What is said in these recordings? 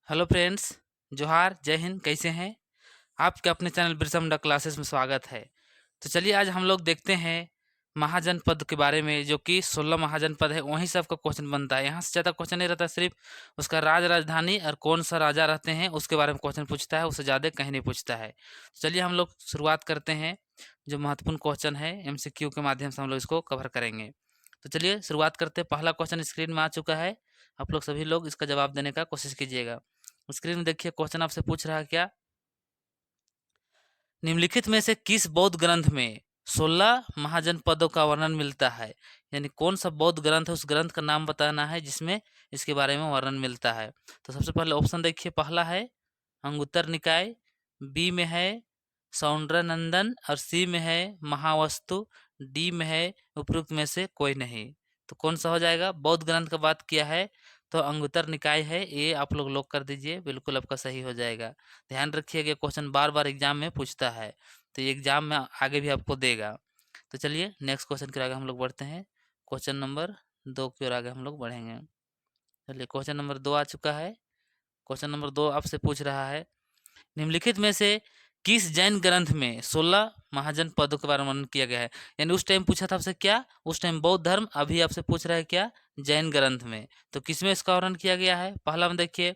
Hello friends. जोहार, जय हिंद। कैसे हैं? आपके अपने चैनल बिरसा मुंडा क्लासेस में स्वागत है। तो चलिए आज हम लोग देखते हैं महाजनपद के बारे में, जो कि 16 महाजनपद है। वहीं से आपका क्वेश्चन बनता है। यहाँ से ज़्यादा क्वेश्चन नहीं रहता, सिर्फ उसका राजधानी और कौन सा राजा रहते हैं उसके बारे में क्वेश्चन पूछता है। उससे ज़्यादा कहीं नहीं पूछता है। तो चलिए हम लोग शुरुआत करते हैं। जो महत्वपूर्ण क्वेश्चन है MCQ के माध्यम से हम लोग इसको कवर करेंगे। तो चलिए शुरुआत करते हैं। पहला क्वेश्चन स्क्रीन में आ चुका है। आप लोग सभी लोग इसका जवाब देने का कोशिश कीजिएगा। स्क्रीन में देखिए, क्वेश्चन आपसे पूछ रहा है क्या, निम्नलिखित में से किस बौद्ध ग्रंथ में 16 महाजनपदों का वर्णन मिलता है? यानी कौन सा बौद्ध ग्रंथ है, उस ग्रंथ का नाम बताना है जिसमें इसके बारे में वर्णन मिलता है। तो सबसे पहले ऑप्शन देखिए, पहला है अंगुत्तर निकाय, बी में है सौंदर्यनंदन और सी में है महावस्तु, डी में है उपरोक्त में से कोई नहीं। तो कौन सा हो जाएगा? बौद्ध ग्रंथ का बात किया है तो अंगुत्तर निकाय है, ये आप लोग लॉक कर दीजिए, बिल्कुल आपका सही हो जाएगा। ध्यान रखिएगा, क्वेश्चन बार बार एग्जाम में पूछता है, तो ये एग्जाम में आगे भी आपको देगा। तो चलिए नेक्स्ट क्वेश्चन के आगे हम लोग बढ़ते हैं। क्वेश्चन नंबर 2 की ओर आगे हम लोग बढ़ेंगे। चलिए क्वेश्चन नंबर 2 आ चुका है। क्वेश्चन नंबर 2 आपसे पूछ रहा है, निम्नलिखित में से किस जैन ग्रंथ में 16 महाजन पदों के बारे में वर्णन किया गया है? यानी उस टाइम पूछा था आपसे क्या, उस टाइम बौद्ध धर्म, अभी आपसे पूछ रहा है क्या, जैन ग्रंथ में। तो किसमें इसका वर्णन किया गया है? पहला में देखिए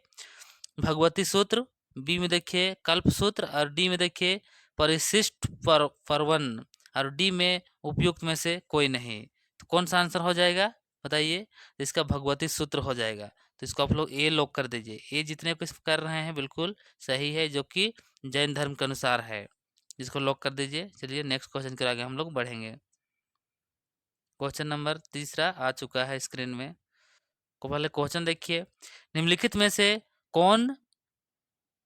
भगवती सूत्र, बी में देखिए कल्प सूत्र और डी में देखिए परिशिष्ट परवन और डी में उपयुक्त में से कोई नहीं। तो कौन सा आंसर हो जाएगा बताइए? इसका भगवती सूत्र हो जाएगा। तो इसको आप लोग ए लॉक कर दीजिए। ए जितने कुछ कर रहे हैं बिल्कुल सही है, जो कि जैन धर्म के अनुसार है। इसको लॉक कर दीजिए। चलिए नेक्स्ट क्वेश्चन के आगे हम लोग बढ़ेंगे। क्वेश्चन नंबर तीसरा आ चुका है स्क्रीन में। को पहले क्वेश्चन देखिए, निम्नलिखित में से कौन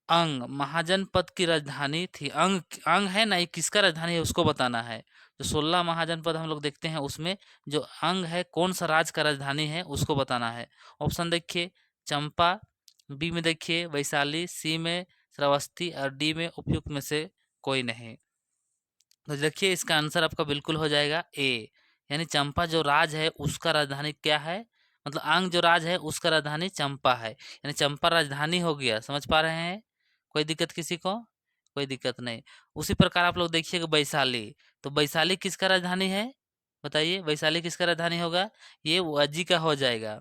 अंग महाजनपद की राजधानी थी? अंग अंग है ना, ये किसका राजधानी है उसको बताना है। जो 16 महाजनपद हम लोग देखते हैं उसमें जो अंग है, कौन सा राज्य का राजधानी है उसको बताना है। ऑप्शन देखिए चंपा, बी में देखिए वैशाली, सी में श्रावस्ती और डी में उपयुक्त में से कोई नहीं। तो देखिए इसका आंसर आपका बिल्कुल हो जाएगा ए, यानी चंपा जो राज है उसका राजधानी क्या है, मतलब अंग जो राज है उसका राजधानी चंपा है। यानी चंपा राजधानी हो गया। समझ पा रहे हैं? कोई दिक्कत किसी को? कोई दिक्कत नहीं। उसी प्रकार आप लोग देखिएगा वैशाली, तो वैशाली किसका राजधानी है बताइए? वैशाली किसका राजधानी होगा? ये वजी का हो जाएगा।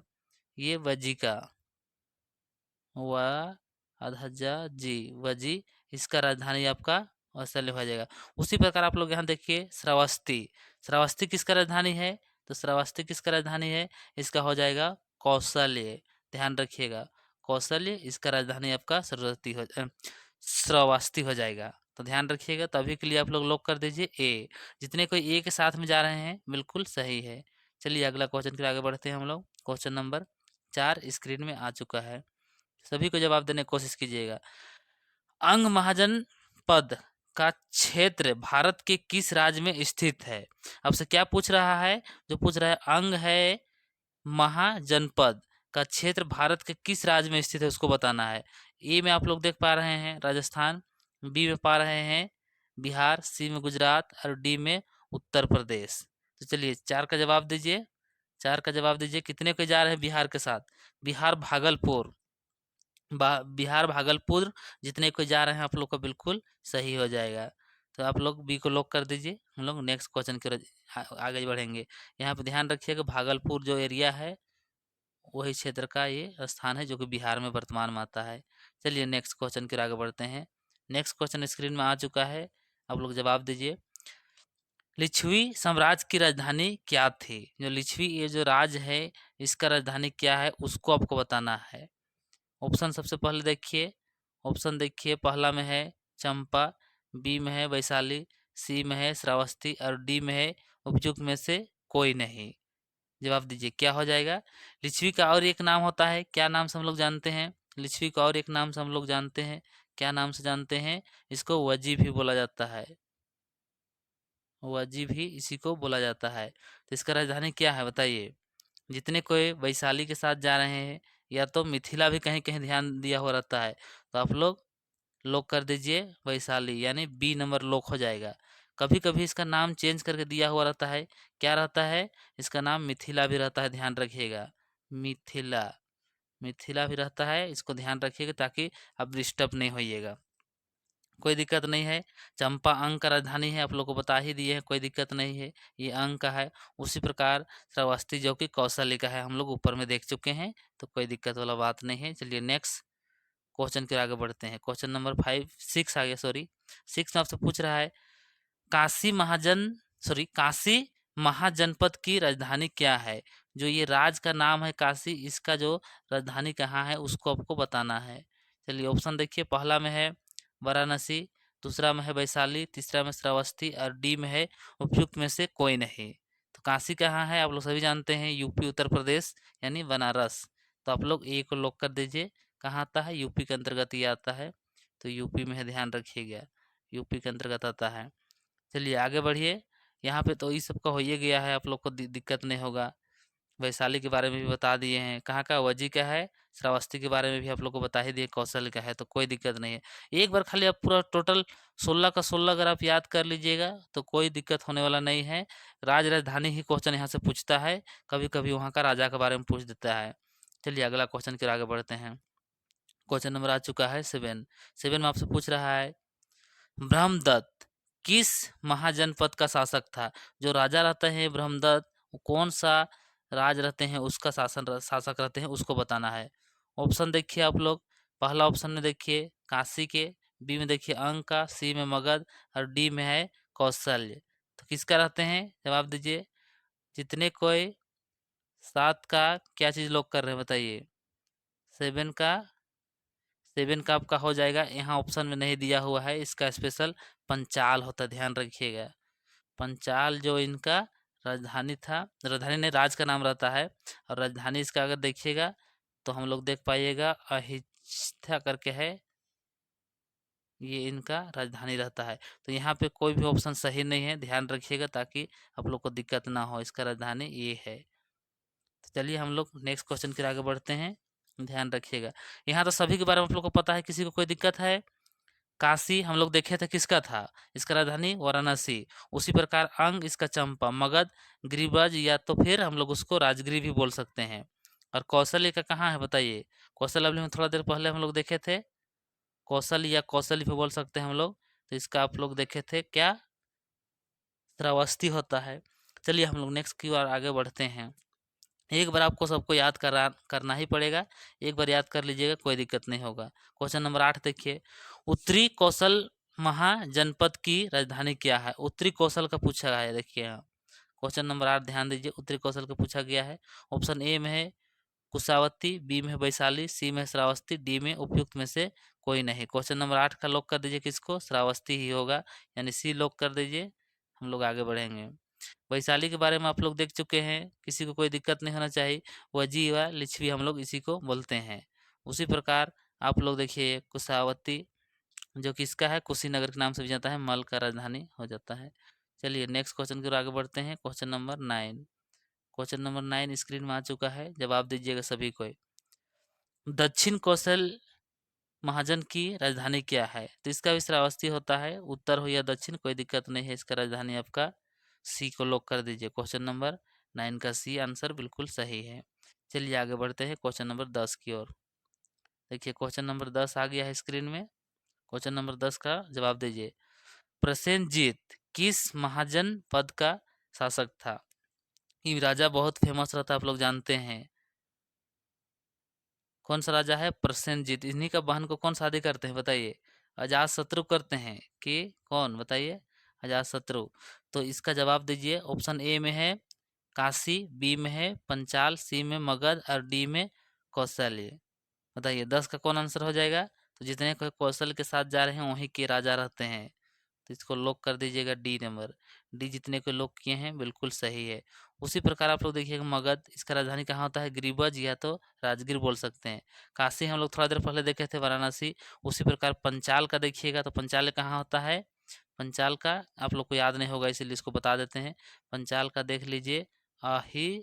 ये वजी का, व अधजा जी, वजी, इसका राजधानी आपका वैशाली हो जाएगा। उसी प्रकार आप लोग यहाँ देखिए श्रावस्ती, श्रावस्ती किसका राजधानी है? तो श्रावस्ती किसका राजधानी है? इसका हो जाएगा कौशल्य। ध्यान रखिएगा, कौशल्य इसका राजधानी आपका श्रावस्ती हो जाएगा। तो ध्यान रखिएगा। तो अभी के लिए आप लोग लॉक कर दीजिए ए। जितने कोई ए के साथ में जा रहे हैं बिल्कुल सही है। चलिए अगला क्वेश्चन के आगे बढ़ते हैं हम लोग। क्वेश्चन नंबर 4 स्क्रीन में आ चुका है। सभी को जवाब देने की कोशिश कीजिएगा। अंग महाजन पद का क्षेत्र भारत के किस राज्य में स्थित है? आपसे क्या पूछ रहा है? जो पूछ रहा है अंग है महाजनपद का क्षेत्र भारत के किस राज्य में स्थित है उसको बताना है। ए में आप लोग देख पा रहे हैं राजस्थान, बी में पा रहे हैं बिहार, सी में गुजरात और डी में उत्तर प्रदेश। तो चलिए 4 का जवाब दीजिए। 4 का जवाब दीजिए। कितने को जा रहे हैं बिहार के साथ? बिहार भागलपुर, बिहार भागलपुर जितने को जा रहे हैं आप लोग का बिल्कुल सही हो जाएगा। तो आप लोग बी को लॉक कर दीजिए। हम लोग नेक्स्ट क्वेश्चन की आगे बढ़ेंगे। यहाँ पे ध्यान रखिएगा भागलपुर जो एरिया है वही क्षेत्र का ये स्थान है जो कि बिहार में वर्तमान में आता है। चलिए नेक्स्ट क्वेश्चन की आगे बढ़ते हैं। नेक्स्ट क्वेश्चन स्क्रीन में आ चुका है, आप लोग जवाब दीजिए। लिच्छवी साम्राज्य की राजधानी क्या थी? जो लिच्छवी ये जो राज है इसका राजधानी क्या है उसको आपको बताना है। ऑप्शन सबसे पहले देखिए, ऑप्शन देखिए पहला में है चंपा, बी में है वैशाली, सी में है श्रावस्ती और डी में है उपयुक्त में से कोई नहीं। जवाब दीजिए क्या हो जाएगा? लिच्छवी का और एक नाम होता है, क्या नाम से हम लोग जानते हैं? लिच्छवी का और एक नाम से हम लोग जानते हैं, क्या नाम से जानते हैं? इसको वजी भी बोला जाता है। वजी भी इसी को बोला जाता है। तो इसका राजधानी क्या है बताइए? जितने कोई वैशाली के साथ जा रहे हैं या तो मिथिला भी कहीं कहीं ध्यान दिया हुआ रहता है, तो आप लोग लॉक कर दीजिए वैशाली, यानी बी नंबर लॉक हो जाएगा। कभी कभी इसका नाम चेंज करके दिया हुआ रहता है, क्या रहता है? इसका नाम मिथिला भी रहता है, ध्यान रखिएगा। मिथिला, मिथिला भी रहता है, इसको ध्यान रखिएगा ताकि आप डिस्टर्ब नहीं होइएगा। कोई दिक्कत नहीं है। चंपा अंग का राजधानी है, आप लोग को बता ही दिए हैं, कोई दिक्कत नहीं है, ये अंग का है। उसी प्रकार श्रावस्ती जो कि कौशल्य का है, हम लोग ऊपर में देख चुके हैं, तो कोई दिक्कत वाला बात नहीं है। चलिए नेक्स्ट क्वेश्चन के आगे बढ़ते हैं। क्वेश्चन नंबर 6 आ गया, सॉरी 6 में आपसे पूछ रहा है काशी महाजनपद की राजधानी क्या है? जो ये राज का नाम है काशी, इसका जो राजधानी कहाँ है उसको आपको बताना है। चलिए ऑप्शन देखिए, पहला में है वाराणसी, दूसरा में है वैशाली, तीसरा में श्रावस्ती और डी में है उपयुक्त में से कोई नहीं। तो काशी कहाँ है? आप लोग सभी जानते हैं, यूपी उत्तर प्रदेश यानी बनारस। तो आप लोग ए को लॉक कर दीजिए। कहाँ आता है? यूपी के अंतर्गत ये आता है, तो यूपी में है, ध्यान रखिएगा, यूपी के अंतर्गत आता है। चलिए आगे बढ़िए। यहाँ पे तो इस सब का हो ही गया है, आप लोग को दिक्कत नहीं होगा। वैशाली के बारे में भी बता दिए हैं, कहाँ का वजी का है, श्रावस्ती के बारे में भी आप लोग को बता ही दिए, कौशल का है, तो कोई दिक्कत नहीं है। एक बार खाली आप पूरा टोटल 16 का 16 अगर आप याद कर लीजिएगा तो कोई दिक्कत होने वाला नहीं है। राजधानी ही क्वेश्चन यहाँ से पूछता है, कभी कभी वहाँ का राजा के बारे में पूछ देता है। चलिए अगला क्वेश्चन के आगे बढ़ते हैं। क्वेश्चन नंबर आ चुका है 7। 7 में आपसे पूछ रहा है ब्रह्मदत्त किस महाजनपद का शासक था? जो राजा रहते हैं ब्रह्मदत्त, वो कौन सा राज रहते हैं उसका शासक रहते हैं, उसको बताना है। ऑप्शन देखिए आप लोग, पहला ऑप्शन में देखिए काशी के, बी में देखिए अंग का, सी में मगध और डी में है कौशल्य। तो किसका रहते हैं? जवाब दीजिए। जितने कोई 7 का क्या चीज लॉक कर रहे हैं बताइए? 7 का, 7 का आपका हो जाएगा, यहाँ ऑप्शन में नहीं दिया हुआ है, इसका स्पेशल पंचाल होता है, ध्यान रखिएगा। पंचाल जो इनका राजधानी था, राजधानी नहीं राज का नाम रहता है, और राजधानी इसका अगर देखिएगा तो हम लोग देख पाइएगा अहिच्छा करके है, ये इनका राजधानी रहता है। तो यहाँ पे कोई भी ऑप्शन सही नहीं है, ध्यान रखिएगा ताकि आप लोग को दिक्कत ना हो, इसका राजधानी ये है। तो चलिए हम लोग नेक्स्ट क्वेश्चन के आगे बढ़ते हैं, ध्यान रखिएगा। यहाँ तो सभी के बारे में आप लोग को पता है, किसी को कोई दिक्कत है? काशी हम लोग देखे थे किसका था, इसका राजधानी वाराणसी। उसी प्रकार अंग इसका चंपा, मगध गिरिब्रज या तो फिर हम लोग उसको राजगिरी भी बोल सकते हैं। और कौशल्य का कहाँ है बताइए? कौशल अभी हम थोड़ा देर पहले हम लोग देखे थे, कौशल या कौशल भी बोल सकते हैं हम लोग। तो इसका आप लोग देखे थे क्या? श्रावस्ती होता है। चलिए हम लोग नेक्स्ट की ओर आगे बढ़ते हैं। एक बार आपको सबको याद करना ही पड़ेगा, एक बार याद कर लीजिएगा, कोई दिक्कत नहीं होगा। क्वेश्चन नंबर 8 देखिए, उत्तरी कौशल महाजनपद की राजधानी क्या है? उत्तरी कौशल का पूछा गया है, देखिए यहाँ क्वेश्चन नंबर 8 ध्यान दीजिए, उत्तरी कौशल का पूछा गया है। ऑप्शन ए में है कुशावती, बी में है वैशाली, सी में है श्रावस्ती, डी में उपयुक्त में से कोई नहीं। क्वेश्चन नंबर 8 का लॉक कर दीजिए, किसको? श्रावस्ती ही होगा, यानी सी लॉक कर दीजिए। हम लोग आगे बढ़ेंगे। वैशाली के बारे में आप लोग देख चुके हैं, किसी को कोई दिक्कत नहीं होना चाहिए, वजी व लिच्छवी हम लोग इसी को बोलते हैं। उसी प्रकार आप लोग देखिए कुशावती जो कि इसका है, कुशीनगर के नाम से भी जाता है, मल का राजधानी हो जाता है। चलिए नेक्स्ट क्वेश्चन की ओर आगे बढ़ते हैं। Question number 9। Question number 9 screen में आ चुका है, जवाब दीजिएगा सभी को। दक्षिण कौशल महाजन की राजधानी क्या है? तो इसका भी श्रावस्ती होता है, उत्तर हो या दक्षिण कोई दिक्कत नहीं है, इसका राजधानी आपका सी को लॉक कर दीजिए। क्वेश्चन नंबर 9 का सी आंसर बिल्कुल सही है। चलिए आगे बढ़ते हैं क्वेश्चन नंबर 10 की ओर। देखिए क्वेश्चन नंबर 10 आ गया है स्क्रीन में। क्वेश्चन नंबर 10 का जवाब दीजिए। प्रसेनजीत किस महाजन पद का शासक था? ये राजा बहुत फेमस रहता है, आप लोग जानते हैं। कौन सा राजा है? प्रसेनजीत। इन्हीं का बहन को कौन शादी करते हैं बताइए? अजात शत्रु करते हैं कि कौन बताइए? अजात शत्रु। तो इसका जवाब दीजिए। ऑप्शन ए में है काशी, बी में है पंचाल, सी में मगध और डी में कौशल्य। बताइए 10 का कौन आंसर हो जाएगा? तो जितने कोई कौशल के साथ जा रहे हैं वहीं के राजा रहते हैं, तो इसको लॉक कर दीजिएगा डी नंबर। डी जितने को लॉक किए हैं बिल्कुल सही है। उसी प्रकार आप लोग देखिएगा मगध, इसका राजधानी कहाँ होता है? गिरिब्रज या तो राजगीर बोल सकते हैं। काशी हम लोग थोड़ा देर पहले देखे थे, वाराणसी। उसी प्रकार पंचाल का देखिएगा तो पंचाल कहाँ होता है? पंचाल का आप लोग को याद नहीं होगा, इसीलिए इसको बता देते हैं। पंचाल का देख लीजिए, अहिचत्र,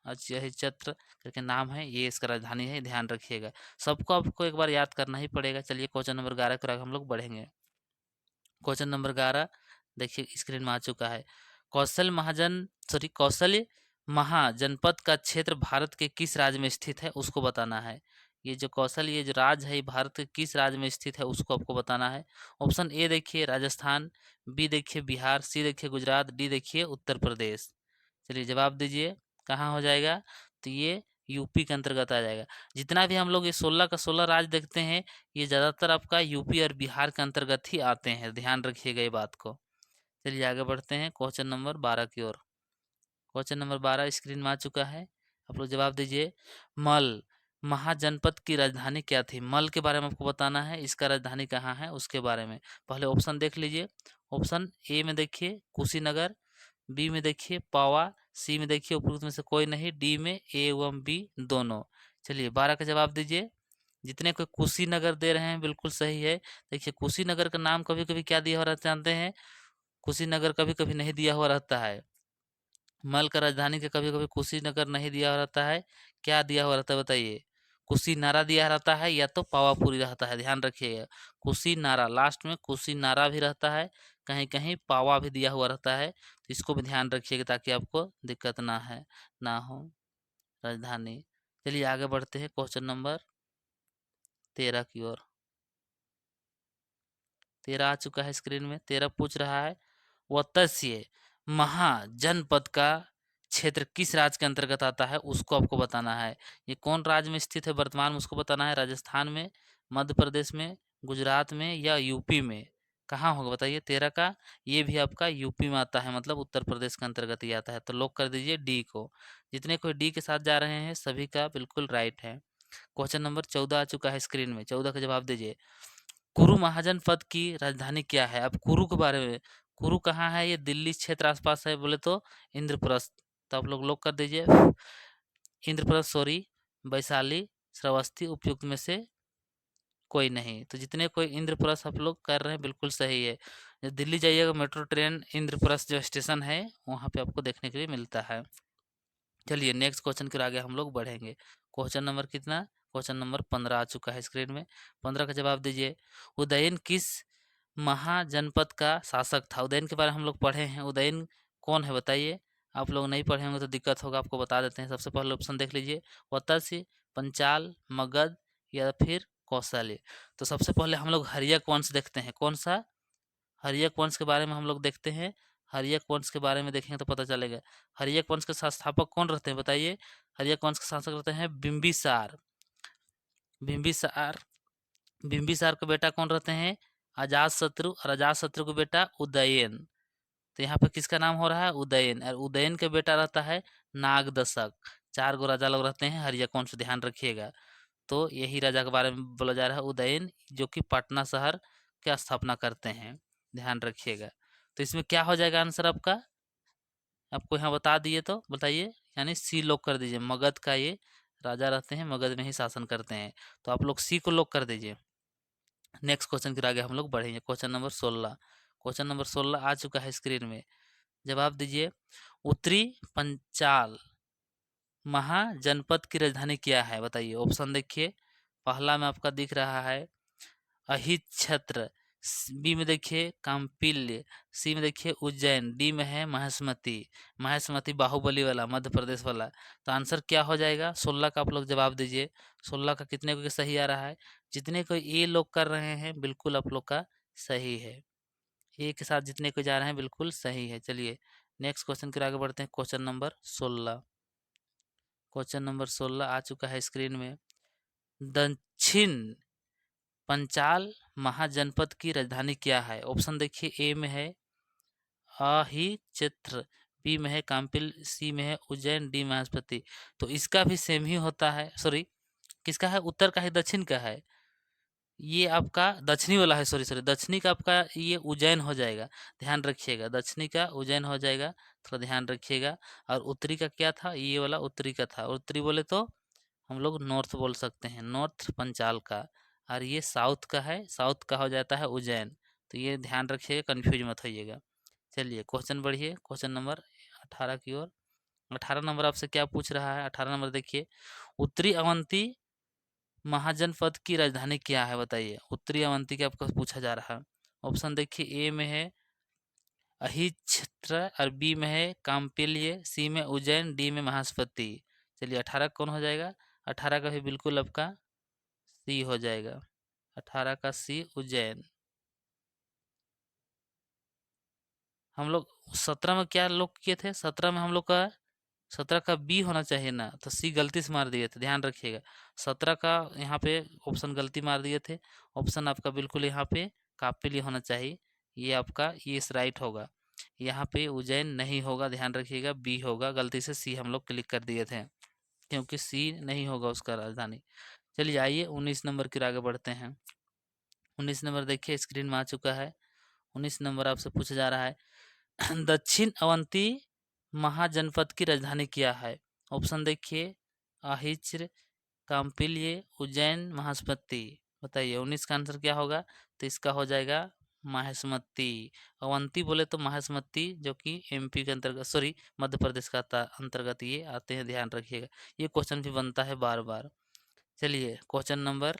अहिचत्र करके नाम है, ये इसका राजधानी है, ध्यान रखिएगा। सबको आपको एक बार याद करना ही पड़ेगा। चलिए क्वेश्चन नंबर 11 पर हम लोग बढ़ेंगे। क्वेश्चन नंबर 11 देखिए स्क्रीन में आ चुका है। कौशल्य महाजनपद का क्षेत्र भारत के किस राज्य में स्थित है उसको बताना है। ये जो कौशल, ये जो राज्य है, ये भारत के किस राज्य में स्थित है उसको आपको बताना है। ऑप्शन ए देखिए राजस्थान, बी देखिए बिहार, सी देखिए गुजरात, डी देखिए उत्तर प्रदेश। चलिए जवाब दीजिए, कहाँ हो जाएगा? तो ये यूपी के अंतर्गत आ जाएगा। जितना भी हम लोग ये 16 का 16 राज्य देखते हैं, ये ज़्यादातर आपका यूपी और बिहार के अंतर्गत ही आते हैं, ध्यान रखिएगा ये बात को। चलिए आगे बढ़ते हैं क्वेश्चन नंबर 12 की ओर। क्वेश्चन नंबर 12 स्क्रीन में आ चुका है, आप लोग जवाब दीजिए। मल महाजनपद की राजधानी क्या थी? मल के बारे में आपको बताना है, इसका राजधानी कहाँ है उसके बारे में। पहले ऑप्शन देख लीजिए। ऑप्शन ए में देखिए कुशीनगर, बी में देखिए पावा, सी में देखिए उपरोक्त में से कोई नहीं, डी में ए एवं बी दोनों। चलिए 12 का जवाब दीजिए। जितने कोई कुशीनगर दे रहे हैं बिल्कुल सही है। देखिए कुशीनगर का नाम कभी कभी क्या दिया हुआ रहता है जानते हैं? कुशीनगर कभी कभी नहीं दिया हुआ रहता है। मल का राजधानी का कभी कभी कुशीनगर नहीं दिया हुआ रहता है, क्या दिया हुआ रहता है बताइए? कुशीनारा दिया रहता है या तो पावापुरी रहता है, ध्यान रखिएगा। कुशीनारा, लास्ट में कुशीनारा भी रहता है, कहीं कहीं पावा भी दिया हुआ रहता है, तो इसको भी ध्यान रखिएगा ताकि आपको दिक्कत ना हो राजधानी। चलिए आगे बढ़ते हैं क्वेश्चन नंबर 13 की ओर। 13 आ चुका है स्क्रीन में। 13 पूछ रहा है वत्स्य महाजनपद का क्षेत्र किस राज्य के अंतर्गत आता है उसको आपको बताना है। ये कौन राज्य में स्थित है वर्तमान में उसको बताना है। राजस्थान में, मध्य प्रदेश में, गुजरात में या यूपी में? कहाँ होगा बताइए? 13 का ये भी आपका यूपी में आता है, मतलब उत्तर प्रदेश के अंतर्गत ही आता है। तो लॉक कर दीजिए डी को। जितने कोई डी के साथ जा रहे हैं सभी का बिल्कुल राइट है। क्वेश्चन नंबर 14 आ चुका है स्क्रीन में। 14 का जवाब दीजिए। कुरु महाजनपद की राजधानी क्या है? अब कुरु के बारे में, कुरु कहाँ है? ये दिल्ली क्षेत्र आसपास है बोले तो इंद्रप्रस्थ। तो आप लोग लॉक कर दीजिए इंद्रप्रस्थ, सॉरी वैशाली, श्रावस्ती उपयुक्त में से कोई नहीं। तो जितने कोई इंद्रप्रस्थ आप लोग कर रहे हैं बिल्कुल सही है। जब दिल्ली जाइएगा मेट्रो ट्रेन इंद्रप्रस्थ जो स्टेशन है वहाँ पे आपको देखने के लिए मिलता है। चलिए नेक्स्ट क्वेश्चन के आगे हम लोग बढ़ेंगे। क्वेश्चन नंबर कितना? क्वेश्चन नंबर 15 आ चुका है स्क्रीन में। 15 का जवाब दीजिए। उदयन किस महाजनपद का शासक था? उदयन के बारे में हम लोग पढ़े हैं, उदयन कौन है बताइए? आप लोग नहीं पढ़े होंगे तो दिक्कत होगा, आपको बता देते हैं। सबसे पहले ऑप्शन देख लीजिए, वत्स्य, पंचाल, मगध या फिर कौशल्य। तो सबसे पहले हम लोग हर्यक वंश देखते हैं। कौन सा? हर्यक वंश के बारे में हम लोग देखते हैं। हर्यक वंश के बारे में देखेंगे तो पता चलेगा। हर्यक वंश के संस्थापक कौन रहते हैं बताइए? हर्यक वंश के शासक रहते हैं बिंबिसार। बिंबिसार, बिंबिसार के बेटा कौन रहते हैं? अजातशत्रु, और अजातशत्रु के बेटा उदयन। तो यहाँ पे किसका नाम हो रहा है? उदयन। और उदयन के बेटा रहता है नागदशक। 4 गो राजा लोग रहते हैं हर्यक वंश, ध्यान रखिएगा। तो यही राजा के बारे में बोला जा रहा है उदयन, जो कि पटना शहर की स्थापना करते हैं, ध्यान रखिएगा। तो इसमें क्या हो जाएगा आंसर आपका? आपको यहाँ बता दिए तो बताइए, यानी सी लॉक कर दीजिए। मगध का ये राजा रहते हैं, मगध में ही शासन करते हैं, तो आप लोग सी को लॉक कर दीजिए। नेक्स्ट क्वेश्चन के आगे हम लोग बढ़ेंगे। Question number 16। क्वेश्चन नंबर 16 आ चुका है स्क्रीन में। जवाब दीजिए। उत्तरी पंचाल महाजनपद की राजधानी क्या है बताइए? ऑप्शन देखिए। पहला में आपका दिख रहा है अहिच्छत्र, बी में देखिए काम्पिल्य, सी में देखिए उज्जैन, डी में है महेशमती। महेशमती बाहुबली वाला, मध्य प्रदेश वाला। तो आंसर क्या हो जाएगा? 16 का आप लोग जवाब दीजिए। 16 का कितने को सही आ रहा है? जितने को ए लोग कर रहे हैं बिल्कुल आप लोग का सही है। ए के साथ जितने को जा रहे हैं बिल्कुल सही है। चलिए नेक्स्ट क्वेश्चन के आगे बढ़ते हैं। Question number 16। क्वेश्चन नंबर 16 आ चुका है स्क्रीन में। दक्षिण पंचाल महाजनपद की राजधानी क्या है? ऑप्शन देखिए। ए में है अहिच्छत्र, बी में है काम्पिल, सी में है उज्जैन, डी महेशमती। तो इसका भी सेम ही होता है, सॉरी किसका है? उत्तर का है, दक्षिण का है? ये आपका दक्षिणी वाला है, सॉरी सॉरी, दक्षिणी का आपका ये उज्जैन हो जाएगा, ध्यान रखिएगा। दक्षिणी का उज्जैन हो जाएगा, थोड़ा ध्यान रखिएगा। और उत्तरी का क्या था? ये वाला उत्तरी का था। उत्तरी बोले तो हम लोग नॉर्थ बोल सकते हैं, नॉर्थ पंचाल का। और ये साउथ का है, साउथ का हो जाता है उज्जैन। तो ये ध्यान रखिएगा, कंफ्यूज मत होइएगा। चलिए क्वेश्चन बढ़िए, क्वेश्चन नंबर 18 की ओर। 18 नंबर आपसे क्या पूछ रहा है? 18 नंबर देखिए। उत्तरी अवंती महाजनपद की राजधानी क्या है बताइए? उत्तरी अवंती के आपको पूछा जा रहा है। ऑप्शन देखिए। ए में है अहिच्छत्र, और बी में है काम्पिल्य, सी में उज्जैन, डी में महास्पति। चलिए 18 कौन हो जाएगा? 18 का भी बिल्कुल आपका सी हो जाएगा। 18 का सी उज्जैन। हम लोग 17 में क्या लोग किए थे? 17 में हम लोग का 17 का बी होना चाहिए ना, तो सी गलती से मार दिए थे, ध्यान रखिएगा। 17 का यहाँ पे ऑप्शन गलती मार दिए थे। ऑप्शन आपका बिल्कुल यहाँ पे कापिल होना चाहिए, ये आपका ये इस राइट होगा। यहाँ पे उज्जैन नहीं होगा, ध्यान रखिएगा, बी होगा। गलती से सी हम लोग क्लिक कर दिए थे, क्योंकि सी नहीं होगा उसका राजधानी। चलिए आइए 19 नंबर की ओर आगे बढ़ते हैं। 19 नंबर देखिए स्क्रीन में आ चुका है। 19 नंबर आपसे पूछा जा रहा है दक्षिण अवंती महाजनपद की राजधानी क्या है? ऑप्शन देखिए, अहिच्र, काम्पिल्य, उज्जैन, महास्मति। बताइए 19 का आंसर क्या होगा? तो इसका हो जाएगा माहिष्मति। अवंती बोले तो माहिष्मति, जो कि एमपी के अंतर्गत, सॉरी मध्य प्रदेश का अंतर्गत ये आते हैं, ध्यान रखिएगा। ये क्वेश्चन भी बनता है बार बार। चलिए क्वेश्चन नंबर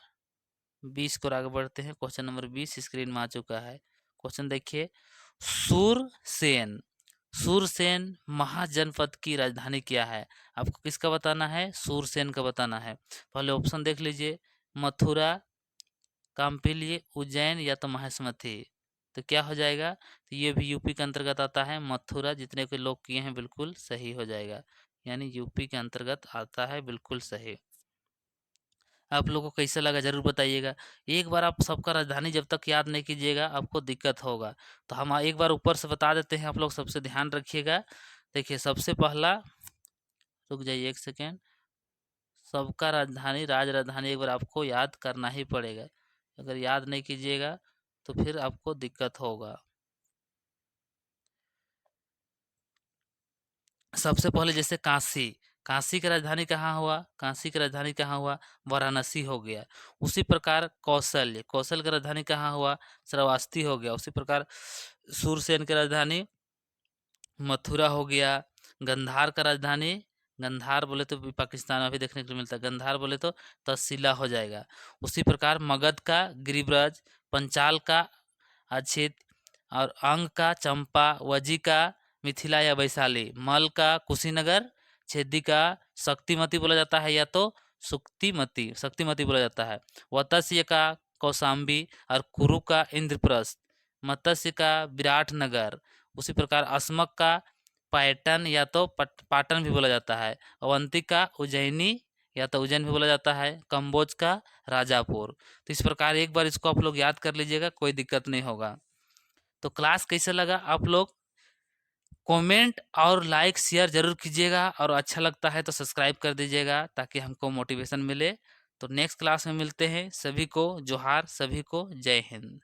20 को आगे बढ़ते हैं। क्वेश्चन नंबर 20 स्क्रीन में आ चुका है। क्वेश्चन देखिए, सूरसेन, सूरसेन महाजनपद की राजधानी क्या है? आपको किसका बताना है? सूरसेन का बताना है। पहले ऑप्शन देख लीजिए, मथुरा, काम्पिल्य, उज्जैन या तो माहिष्मति। तो क्या हो जाएगा? तो ये भी यूपी के अंतर्गत आता है। मथुरा जितने के लोग किए हैं बिल्कुल सही हो जाएगा, यानी यूपी के अंतर्गत आता है, बिल्कुल सही। आप लोगों को कैसा लगा जरूर बताइएगा। एक बार आप सबका राजधानी जब तक याद नहीं कीजिएगा आपको दिक्कत होगा। तो हम एक बार ऊपर से बता देते हैं, आप लोग सबसे ध्यान रखिएगा। देखिए सबसे पहला, रुक जाइए एक सेकेंड, सबका राजधानी राजधानी एक बार आपको याद करना ही पड़ेगा। अगर याद नहीं कीजिएगा तो फिर आपको दिक्कत होगा। सबसे पहले जैसे काशी, काशी की राजधानी कहाँ हुआ? काशी की राजधानी कहाँ हुआ? वाराणसी हो गया। उसी प्रकार कौशल्य, कौशल की राजधानी कहाँ हुआ? श्रावस्ती हो गया। उसी प्रकार सूरसेन की राजधानी मथुरा हो गया। गंधार का राजधानी, गंधार बोले तो भी पाकिस्तान में भी देखने को मिलता है, गंधार बोले तो तहसीला हो जाएगा। उसी प्रकार मगध का गिरिब्रज, पंचाल का अछित, और अंग का चंपा, वजी का मिथिला या वैशाली, मल का कुशीनगर, छेदी का शक्तिमती बोला जाता है या तो सुक्तिमती, शक्तिमती बोला जाता है। वत्स्य का कौशाम्बी, और कुरु का इंद्रप्रस्थ, मत्स्य का विराटनगर। उसी प्रकार अस्मक का पाटन या तो पाटन भी बोला जाता है। अवंती का उज्जैनी या तो उज्जैन भी बोला जाता है। कंबोज का राजापुर। तो इस प्रकार एक बार इसको आप लोग याद कर लीजिएगा, कोई दिक्कत नहीं होगा। तो क्लास कैसे लगा आप लोग कमेंट और लाइक शेयर जरूर कीजिएगा, और अच्छा लगता है तो सब्सक्राइब कर दीजिएगा ताकि हमको मोटिवेशन मिले। तो नेक्स्ट क्लास में मिलते हैं। सभी को जोहार, सभी को जय हिंद।